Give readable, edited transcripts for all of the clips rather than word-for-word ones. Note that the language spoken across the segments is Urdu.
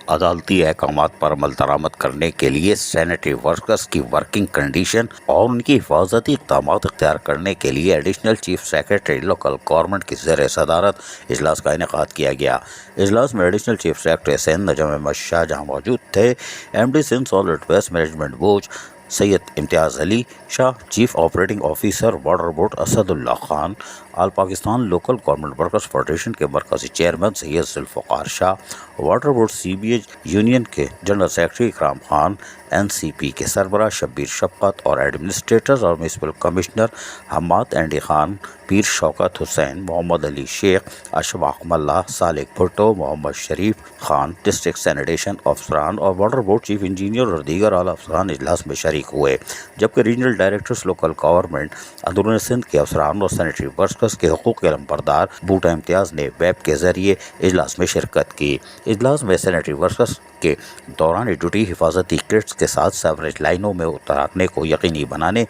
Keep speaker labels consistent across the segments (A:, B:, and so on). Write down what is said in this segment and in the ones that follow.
A: عدالتی احکامات پر عمل درآمد کرنے کے لیے سینیٹری ورکرز کی ورکنگ کنڈیشن اور ان کی حفاظتی اقدامات اختیار کرنے کے لیے additional chief secretary local government کی زیر صدارت اجلاس کا انعقاد کیا گیا۔ اجلاس میں additional chief secretary Sindh Najam Ahmed Shah جہاں موجود تھے، M D Sindh solid waste management board Syed Imtiaz Ali Shah, chief operating officer water board Asad Ullah Khan, all Pakistan local government workers federation کے مرکزی chairman Syed Zulfiqar Shah, water board C B H union کے general secretary Ikram Khan, N C P کے سربراہ شبیر شفقت اور ایڈمنسٹریٹرز اور municipal commissioner Hammad Andy Khan, پیر شوکت حسین، محمد علی شیخ، اشفاق ملا، صالح بھٹو، محمد شریف خان، ڈسٹرکٹ سینیٹیشن افسران اور واٹر بورڈ چیف انجینئر اور دیگر اعلیٰ افسران اجلاس میں شریک ہوئے، جبکہ ریجنل ڈائریکٹرز لوکل گورنمنٹ اندرون سندھ کے افسران اور سینیٹری ورکرز کے حقوق کے علمبردار بوٹا امتیاز نے ویب کے ذریعے اجلاس میں شرکت کی۔ اجلاس میں سینیٹری ورکرز کے دوران ڈیوٹی حفاظتی کٹس کے ساتھ سیوریج لائنوں میں اترنے کو یقینی بنانے،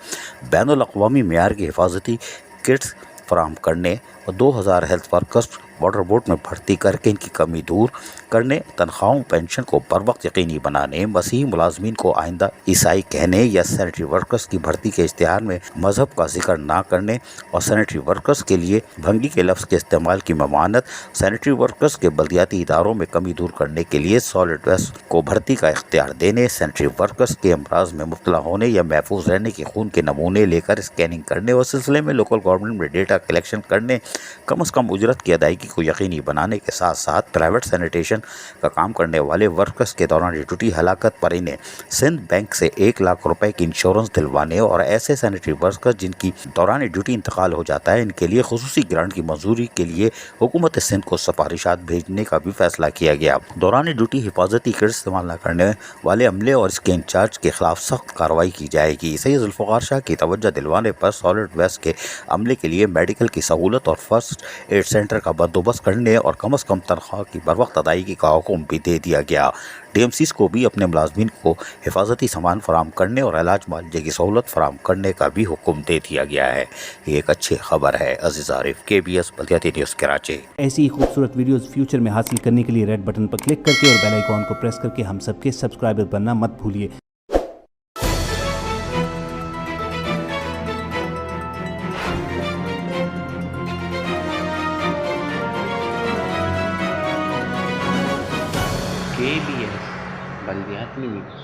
A: بین الاقوامی معیار کی حفاظتی کٹس فراہم کرنے اور 2000 ہیلتھ ورکرز واٹر بورڈ میں بھرتی کر کے ان کی کمی دور کرنے، تنخواہوں پینشن کو بر وقت یقینی بنانے، مسیحی ملازمین کو آئندہ عیسائی کہنے یا سینیٹری ورکرز کی بھرتی کے اشتہار میں مذہب کا ذکر نہ کرنے اور سینیٹری ورکرز کے لیے بھنگی کے لفظ کے استعمال کی ممانعت، سینیٹری ورکرز کے بلدیاتی اداروں میں کمی دور کرنے کے لیے سالڈ ویسٹ کو بھرتی کا اختیار دینے، سینیٹری ورکرز کے امراض میں مبتلا ہونے یا محفوظ رہنے کے خون کے نمونے لے کر اسکیننگ کرنے اور سلسلے میں لوکل گورنمنٹ میں ڈیٹا کلیکشن کرنے، کم از کم اجرت کی ادائیگی کو یقینی بنانے کے ساتھ ساتھ پرائیویٹ سینیٹیشن کا کام کرنے والے ورکرز کے دوران ڈیوٹی ہلاکت پر انہیں سندھ بینک سے 1 لاکھ روپے کی انشورنس دلوانے اور ایسے سینیٹری ورکرز جن کی دوران ڈیوٹی انتقال ہو جاتا ہے ان کے لیے خصوصی گرانٹ کی منظوری کے لیے حکومت سندھ کو سفارشات بھیجنے کا بھی فیصلہ کیا گیا۔ دوران ڈیوٹی حفاظتی کٹ استعمال نہ کرنے والے عملے اور اس کے انچارج کے خلاف سخت کارروائی کی جائے گی۔ سید ذوالفقار شاہ کی توجہ دلوانے پر سالڈ ویسٹ کے عملے کے لیے میڈیکل کی سہولت اور فرسٹ ایڈ سینٹر کا بندوبست کرنے اور کم از کم تنخواہ کی بروقت ادائیگی کا حکم بھی دے دیا گیا۔ ڈی ایم سیز کو بھی اپنے ملازمین کو حفاظتی سامان فراہم کرنے اور علاج معالجے کی سہولت فراہم کرنے کا بھی حکم دے دیا گیا ہے۔ یہ ایک اچھی خبر ہے۔ عزیز عارف، KBS بلدیاتی نیوز کراچی۔
B: ایسی ہی خوبصورت ویڈیوز فیوچر میں حاصل کرنے کے لیے ریڈ بٹن پر کلک کر کے اور بیل آئیکن کو پریس کر کے ہم سب کے سبسکرائبر بننا مت بھولیے۔
C: KBS بلدیاتی نیوز